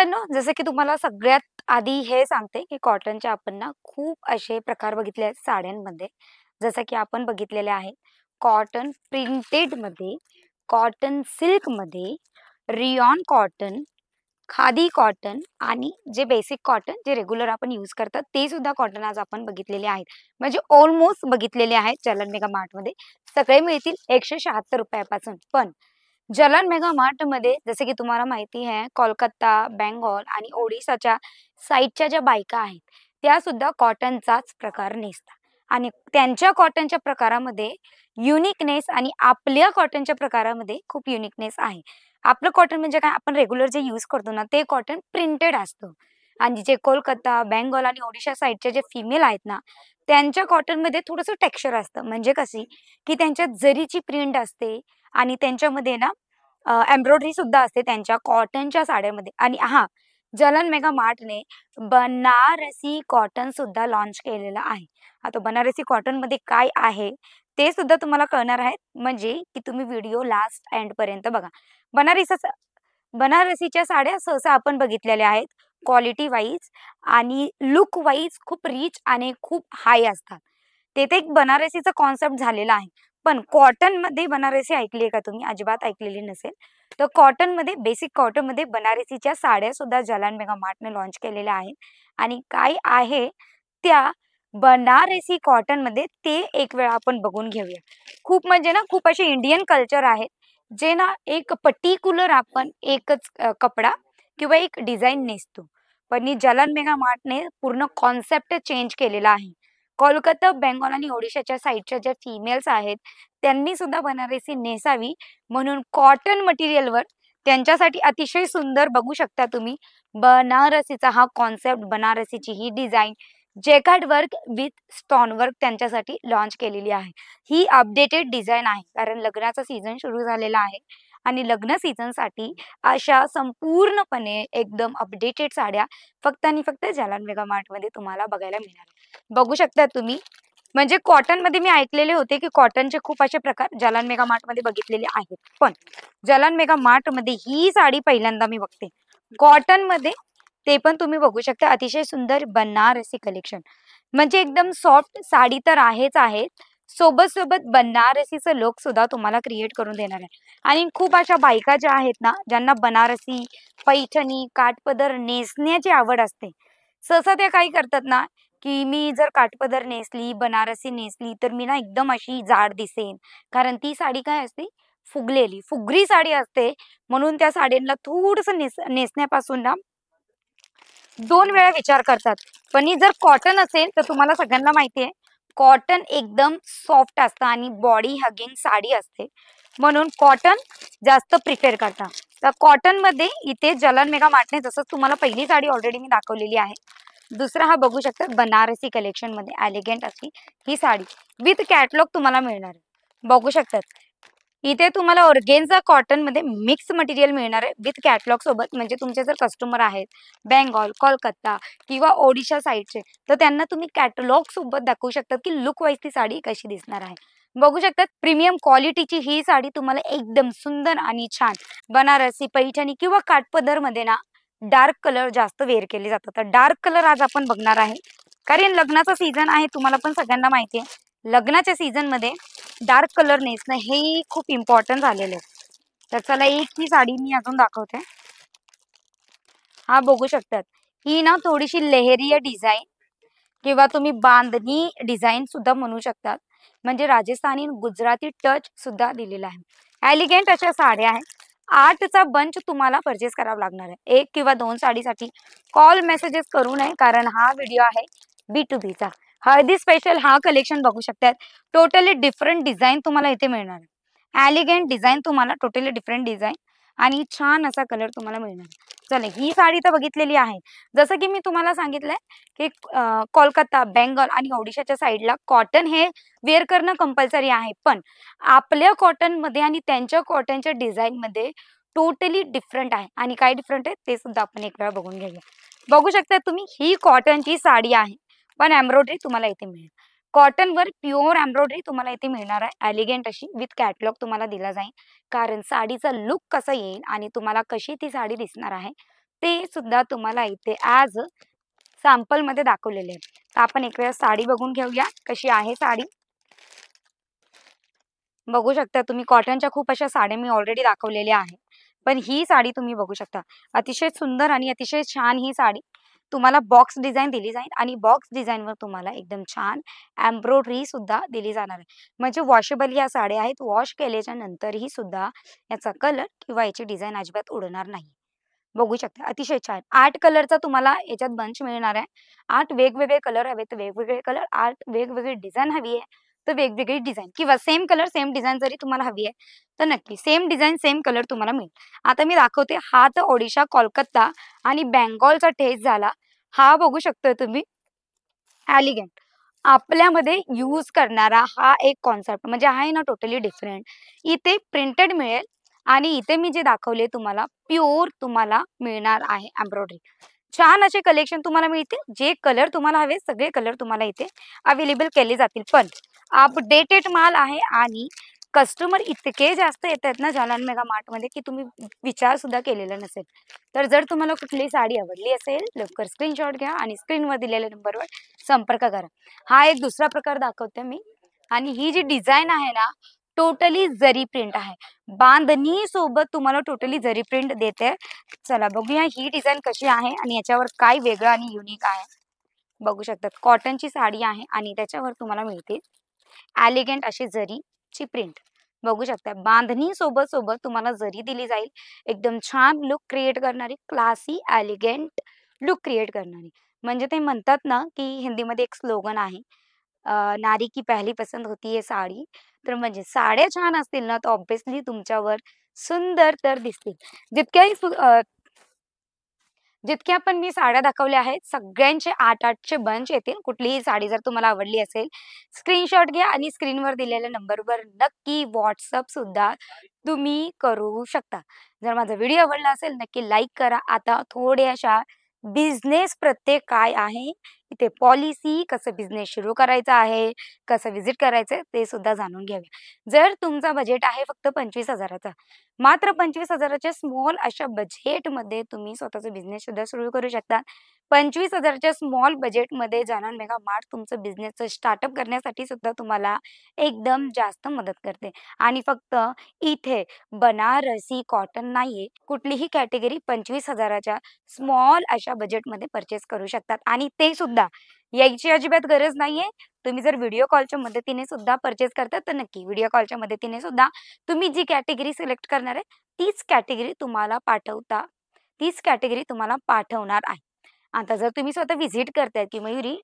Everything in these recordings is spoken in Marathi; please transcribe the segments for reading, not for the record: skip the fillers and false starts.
मित्रांनो, जसं की तुम्हाला सगळ्यात आधी हे सांगते, की कॉटनचे आपण ना खूप असे प्रकार बघितले आहेत साड्यांमध्ये. जसं की आपण बघितलेले आहेत कॉटन प्रिंटेडमध्ये, कॉटन सिल्कमध्ये, रियॉन कॉटन, खादी कॉटन आणि जे बेसिक कॉटन जे रेग्युलर आपण यूज करतात ते सुद्धा कॉटन आज आपण बघितलेले आहेत. म्हणजे ऑलमोस्ट बघितलेले आहेत चलन मेगा मार्टमध्ये. सगळे मिळतील ₹176 पासून. पण जलन मेगा मार्टमध्ये जसे की तुम्हाला माहिती आहे कोलकाता, बेंगॉल आणि ओडिसाच्या साइडच्या ज्या बायका आहेत, त्या सुद्धा कॉटनचाच प्रकार नेसतात आणि त्यांच्या कॉटनच्या प्रकारामध्ये युनिकनेस आणि आपल्या कॉटनच्या प्रकारामध्ये खूप युनिकनेस आहे. आपलं कॉटन म्हणजे काय आपण रेग्युलर जे यूज करतो ना, ते कॉटन प्रिंटेड असतं आणि जे कोलकाता, बेंगॉल आणि ओडिशा साइडचे जे फिमेल आहेत ना, त्यांच्या कॉटनमध्ये थोडंसं टेक्स्चर असतं. म्हणजे कशी, की त्यांच्यात जरीची प्रिंट असते आणि त्यांच्यामध्ये ना एम्ब्रॉयडरी सुद्धा असते त्यांच्या कॉटनच्या साड्यामध्ये आणि हां, जलन मेगा मार्टने बनारसी कॉटन सुद्धा लॉन्च केलेलं आहे. आता बनारसी कॉटनमध्ये काय आहे, ते सुद्धा तुम्हाला कळणार आहे. म्हणजे की तुम्ही व्हिडिओ लास्ट एंडपर्यंत बघा. बनारसीचा बनारसीच्या साड्या सहसा आपण बघितलेल्या आहेत. क्वालिटी वाईज आणि लूक वाईज खूप रिच आणि खूप हाय असतात. तेथे एक बनारसीचा कॉन्सेप्ट झालेला आहे. पण कॉटनमध्ये बनारसी ऐकली आहे का तुम्ही? अजिबात ऐकलेली नसेल. तर कॉटनमध्ये बेसिक कॉटनमध्ये बनारसीच्या साड्या सुद्धा जलान मेगा मार्टने लॉन्च केलेल्या आहेत आणि काय आहे त्या बनारसी कॉटनमध्ये ते एक वेळा आपण बघून घेऊया. खूप म्हणजे ना खूप असे इंडियन कल्चर आहेत, जे ना एक पर्टिक्युलर आपण एकच कपडा किंवा एक डिझाइन नेसतो. पण ही जलन मेगा मार्टने पूर्ण कॉन्सेप्ट चेंज केलेला आहे. कोलकाता, बेंगॉल आणि ओडिशाच्या साइडच्या ज्या फिमेल्स आहेत, त्यांनी सुद्धा बनारसी नेसावी म्हणून कॉटन मटेरियलवर त्यांच्यासाठी अतिशय सुंदर बघू शकता तुम्ही बनारसीचा हा कॉन्सेप्ट, बनारसीची ही design jacquard work with stone work त्यांच्यासाठी लॉन्च केलेली आहे. ही अपडेटेड डिझाइन आहे कारण लग्नाचा सीझन सुरू झालेला आहे आणि लग्न सीझनसाठी अशा संपूर्णपणे एकदम अपडेटेड साड्या फक्त आणि फक्त जालान मेगा मार्टमध्ये तुम्हाला बघायला मिळणार आहे. बघू शकता तुम्ही म्हणजे कॉटनमध्ये मी ऐकलेले होते, की कॉटनचे खूप असे प्रकार जालान मेगा मार्टमध्ये बघितलेले आहेत. पण जालान मेगा मार्टमध्ये ही साडी पहिल्यांदा मी बघते. कॉटनमध्ये ते पण तुम्ही बघू शकता अतिशय सुंदर बनारसी कलेक्शन. म्हणजे एकदम सॉफ्ट साडी तर आहेच आहे. सोबत-सोबत बनारसीचं लूक सुद्धा तुम्हाला क्रिएट करून देणार आहे. आणि खूप अशा बायका ज्या आहेत ना, ज्यांना बनारसी, पैठणी, काठपदर नेसण्याची आवड असते. सहसा त्या काय करतात ना, की मी जर काठपदर नेसली, बनारसी नेसली, तर मी ना एकदम अशी जाड दिसेन. कारण ती साडी काय असते, फुगलेली, फुगरी साडी असते. म्हणून त्या साडींना थोडंसं नेसण्यापासून ना 2 वेळा विचार करतात. पण ही जर कॉटन असेल, तर तुम्हाला सगळ्यांना माहिती आहे, कॉटन एकदम सॉफ्ट असतं आणि बॉडी हगिंग साडी असते. म्हणून कॉटन जास्त प्रिफर करतात. तर कॉटनमध्ये इथे जलन मेगा मार्टने जसं तुम्हाला पहिली साडी ऑलरेडी मी दाखवलेली आहे. दुसरा हा बघू शकता बनारसी कलेक्शनमध्ये एलिगंट अशी ही साडी विथ कॅटलॉग तुम्हाला मिळणार आहे. बघू शकतात. इथे तुम्हाला ऑर्गेन्झा कॉटनमध्ये मिक्स मटेरियल मिळणार आहे विथ कॅटलॉग सोबत. म्हणजे तुमचे जर कस्टमर आहेत बेंगॉल, कोलकाता किंवा ओडिशा साइडचे, तर त्यांना तुम्ही कॅटलॉग सोबत दाखवू शकता, की लुक वाईज ती साडी कशी दिसणार आहे. बघू शकतात प्रीमियम क्वालिटीची ही साडी तुम्हाला एकदम सुंदर आणि छान बनारसी, पैठणी किंवा काठपदरमध्ये ना डार्क कलर जास्त वेअर केले जातात. तर डार्क कलर आज आपण बघणार आहे. कारण लग्नाचा सीझन आहे तुम्हाला पण सगळ्यांना माहिती आहे. लग्नाच्या सीझनमध्ये डार्क कलर नेसणं हे खूप इम्पॉर्टंट झालेलं आहे. तर चला एक ही साडी मी अजून दाखवते. हा बघू शकतात. ही ना थोडीशी लेहरिया डिझाइन किंवा तुम्ही बांधणी डिझाइन सुद्धा म्हणू शकतात. म्हणजे राजस्थानी गुजराती टच सुद्धा दिलेला आहे. एलिगंट अशा साड्या आहेत. 8चा बंच तुम्हाला परचेस करावा लागणार आहे. 1 किंवा 2 साडीसाठी कॉल मेसेजेस करू नये कारण हा व्हिडिओ आहे B2Bचा. हळदी स्पेशल हा कलेक्शन बघू शकतात. टोटली डिफरंट डिझाइन तुम्हाला इथे मिळणार आहे. एलिगंट डिझाइन तुम्हाला टोटली डिफरंट डिझाइन आणि छान असा कलर तुम्हाला मिळणार आहे. चला ही साडी तर बघितलेली आहे. जसं की मी तुम्हाला सांगितलंय की कोलकाता, बेंगॉल आणि ओडिशाच्या साइडला कॉटन हे वेअर करणं कंपल्सरी आहे. पण आपल्या कॉटनमध्ये आणि त्यांच्या कॉटनच्या डिझाइनमध्ये टोटली डिफरंट आहे आणि काय डिफरंट आहे ते सुद्धा आपण एक वेळा बघून घेऊया. बघू शकता तुम्ही ही कॉटनची साडी आहे. पण एम्ब्रॉयडरी तुम्हाला इथे मिळेल. कॉटनवर प्युअर एम्ब्रॉयडरी तुम्हाला इथे मिळणार आहे. एलिगंट अशी विथ कॅटलॉग तुम्हाला दिला जाईल. कारण साडीचा लूक कसा येईल आणि तुम्हाला कशी ती साडी दिसणार आहे ते सुद्धा तुम्हाला इथे ॲज सॅम्पल मध्ये दाखवलेले आहे. तर आपण एक वेळा साडी बघून घेऊया कशी आहे साडी. बघू शकता तुम्ही कॉटनच्या खूप अशा साड्या मी ऑलरेडी दाखवलेल्या आहेत. पण ही साडी तुम्ही बघू शकता. अतिशय सुंदर आणि अतिशय छान ही साडी तुम्हाला बॉक्स डिझाइन दिली जाईल आणि बॉक्स डिझाइनवर तुम्हाला एकदम छान एम्ब्रॉयडरी सुद्धा दिली जाणार आहे. म्हणजे वॉशेबल या साड्या आहेत. वॉश केल्याच्या नंतरही सुद्धा याचा कलर किंवा याची डिझाइन अजिबात उडणार नाही. बघू शकता अतिशय छान 8 कलरचा तुम्हाला याच्यात बंच मिळणार आहे. 8 वेगवेगळे कलर हवे तर वेगवेगळे कलर, 8 वेगवेगळी डिझाइन हवी आहे तर वेगवेगळी डिझाइन किंवा सेम कलर सेम डिझाइन जरी तुम्हाला हवी आहे तर नक्की सेम डिझाइन सेम कलर तुम्हाला मिळेल. आता मी दाखवते हा तर ओडिशा, कोलकाता आणि बेंगॉलचा टेस्ट झाला. हा बघू शकता तुम्ही एलिगंट आपल्यामध्ये यूज करणारा हा एक कॉन्सेप्ट म्हणजे आहे ना टोटली डिफरंट. इथे प्रिंटेड मिळेल आणि इथे मी जे दाखवले तुम्हाला प्युअर तुम्हाला मिळणार आहे एम्ब्रॉयडरी. छान असे कलेक्शन तुम्हाला मिळतील. जे कलर तुम्हाला हवे सगळे कलर तुम्हाला इथे अवेलेबल केले जातील. पण अपडेटेड माल आहे आणि कस्टमर इतके जास्त येतात ना जालन मेगा मार्टमध्ये की तुम्ही विचार सुद्धा केलेला नसेल. तर जर तुम्हाला कुठली साडी आवडली असेल लवकर स्क्रीनशॉट घ्या आणि स्क्रीनवर दिलेल्या नंबरवर संपर्क करा. हा एक दुसरा प्रकार दाखवते मी आणि ही जी डिझाइन आहे ना टोटली जरी प्रिंट आहे. बांधणी सोबत तुम्हाला टोटली जरी प्रिंट देते. चला बघूया ही डिझाइन कशी आहे आणि याच्यावर काय वेगळं आणि युनिक आहे. बघू शकतात कॉटनची साडी आहे आणि त्याच्यावर तुम्हाला मिळते एलिगंट अशी जरीची प्रिंट. बघू शकता बांधणी सोबत सोबत तुम्हाला जरी दिली जाईल. एकदम छान लुक क्रिएट करणारी क्लासी एलिगंट लुक क्रिएट करणारी. म्हणजे ते म्हणतात ना की हिंदीमध्ये एक स्लोगन आहे नारी की पहली पसंत होती है साडी. तर म्हणजे साड्या छान असतील ना तर ऑब्विसली तुमच्यावर सुंदर तर दिसतील. जितक्याही जितक्या पण मी साड्या दाखवल्या आहेत सगळ्यांचे 8-8चे बंच येतील. कुठलीही साडी जर तुम्हाला आवडली असेल स्क्रीनशॉट घ्या आणि स्क्रीनवर दिलेल्या नंबरवर नक्की व्हॉट्सअप सुद्धा तुम्ही करू शकता. जर माझा व्हिडिओ आवडला असेल नक्की लाईक करा. आता थोड्याशा बिझनेस प्रत्येक काय आहे इथे पॉलिसी कसं बिझनेस सुरू करायचा आहे कसं व्हिजिट करायचं ते सुद्धा जाणून घ्यावे. जर तुमचा बजेट आहे फक्त 25,000चा मात्र 25,000च्या स्मॉल अशा बजेटमध्ये तुम्ही स्वतःचा बिझनेस सुद्धा सुरू करू शकता. 25,000च्या स्मॉल बजेटमध्ये जाणून मेगा मार्ट तुमचं बिझनेसचं स्टार्टअप करण्यासाठी सुद्धा तुम्हाला एकदम जास्त मदत करते. आणि फक्त इथे बनारसी कॉटन नाहीये कुठलीही कॅटेगरी 25,000च्या स्मॉल अशा बजेटमध्ये परचेस करू शकतात आणि ते सुद्धा यायची अजिबात गरज नाहीये. तुम्ही जर व्हिडिओ कॉलच्या मदतीने सुद्धा परचेस करतात तर नक्की व्हिडिओ कॉलच्या मदतीने सुद्धा तुम्ही जी कॅटेगरी सिलेक्ट करणार आहे तीच कॅटेगरी तुम्हाला तीच कॅटेगरी तुम्हाला पाठवणार आहे. आता जर तुम्ही स्वतः व्हिजिट करताय की मयुरी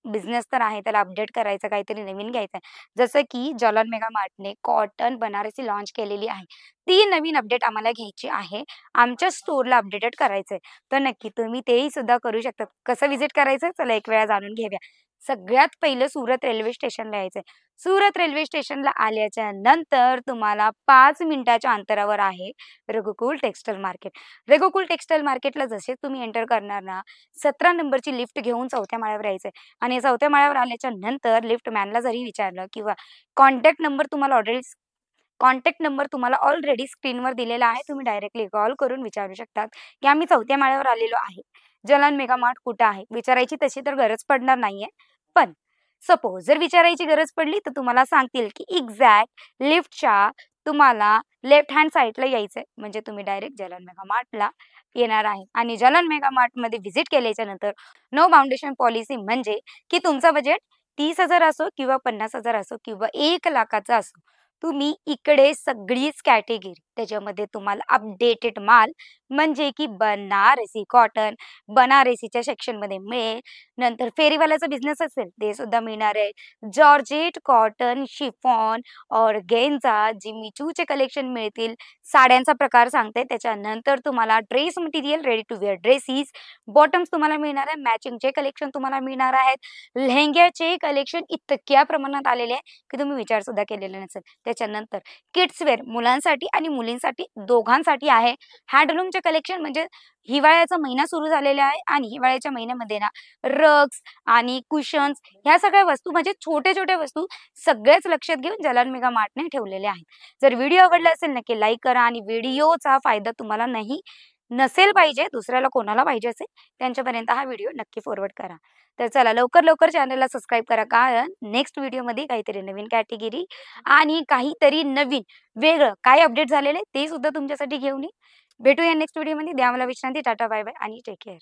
बिझनेस तर आहे त्याला अपडेट करायचं काहीतरी नवीन घ्यायचं आहे जसं की Jhulan mega मार्टने cotton Banarasi launch केलेली आहे. ती नवीन अपडेट आम्हाला घ्यायची आहे. आमच्या स्टोअरला अपडेटेड करायचंय तर नक्की तुम्ही तेही सुद्धा करू शकता. कसं व्हिजिट करायचं चला एक वेळा जाणून घेऊया. सगळ्यात पहिलं सुरत रेल्वे स्टेशनला यायचंय. सुरत रेल्वे स्टेशनला आल्याच्या नंतर तुम्हाला 5 मिनिटाच्या अंतरावर आहे रघुकुल टेक्सटाईल मार्केट. रघुकुल टेक्सटाईल मार्केटला जसे तुम्ही एंटर करणार ना 17 नंबरची लिफ्ट घेऊन 4थ्या माळ्यावर यायचंय आणि 4थ्या माळ्यावर आल्याच्या नंतर लिफ्ट मॅनला जरी विचारलं किंवा कॉन्टॅक्ट नंबर तुम्हाला ऑलरेडी स्क्रीनवर दिलेला आहे. तुम्ही डायरेक्टली कॉल करून विचारू शकतात की आम्ही 4थ्या माळ्यावर आलेलो आहे. जलन मेगा मार्ट कुठं आहे? विचारायची तशी तर गरज पडणार नाहीये. पण सपोज जर विचारायची गरज पडली तर तुम्हाला सांगतील की एक्झॅक्ट लिफ्टच्या तुम्हाला लेफ्ट हँड साईडला यायचंय. म्हणजे तुम्ही डायरेक्ट जलन मेगा मार्टला येणार आहे आणि जलन मेगा मार्टमध्ये व्हिजिट केल्याच्या नंतर नो बाउंडेशन पॉलिसी म्हणजे की तुमचं बजेट 30,000 असो किंवा 50,000 असो किंवा 1,00,000चा असो तुम्ही इकडे सगळीच कॅटेगरी त्याच्यामध्ये तुम्हाला अपडेटेड माल म्हणजे की बनारसी कॉटन बनारसीच्या सेक्शनमध्ये मिळेल. नंतर फेरीवाल्याचा बिझनेस असेल ते सुद्धा मिळणार आहे. जॉर्जेट कॉटन शिफॉन ऑर्गेन्झा जिमीचूचे कलेक्शन मिळतील. साड्यांचा प्रकार सांगते त्याच्यानंतर तुम्हाला dress material ready to wear dresses bottoms तुम्हाला मिळणार आहे. मॅचिंगचे कलेक्शन तुम्हाला मिळणार आहेत. लेहंग्याचे कलेक्शन इतक्या प्रमाणात आलेले आहे की तुम्ही विचार सुद्धा केलेला नसेल. त्याच्यानंतर किड्स वेअर मुलांसाठी आणि मुलींसाठी दोघांसाठी आहे. हँडलूमचे कलेक्शन म्हणजे हिवाळ्याचा महिना सुरू झालेला आहे आणि हिवाळ्याच्या महिन्यामध्ये ना रग्स आणि कुशन्स ह्या सगळ्या वस्तू म्हणजे छोटे छोटे वस्तू सगळेच लक्षात घेऊन जलन मेगा मार्टने ठेवलेले आहेत. जर व्हिडिओ आवडला असेल नक्की लाईक करा आणि व्हिडिओचा फायदा तुम्हाला नाही नसेल पाहिजे, दुसऱ्याला कोणाला पाहिजे असेल त्यांच्यापर्यंत हा व्हिडिओ नक्की फॉरवर्ड करा. तर चला लवकर चॅनलला सबस्क्राईब करा. कारण नेक्स्ट व्हिडिओमध्ये काहीतरी नवीन कॅटेगरी आणि काहीतरी नवीन वेगळं काय अपडेट झालेलं आहे ते सुद्धा तुमच्यासाठी घेऊन येईन. भेटूया नेक्स्ट व्हिडिओमध्ये. द्या मला विश्रांती. टाटा, बाय बाय आणि टेक केअर.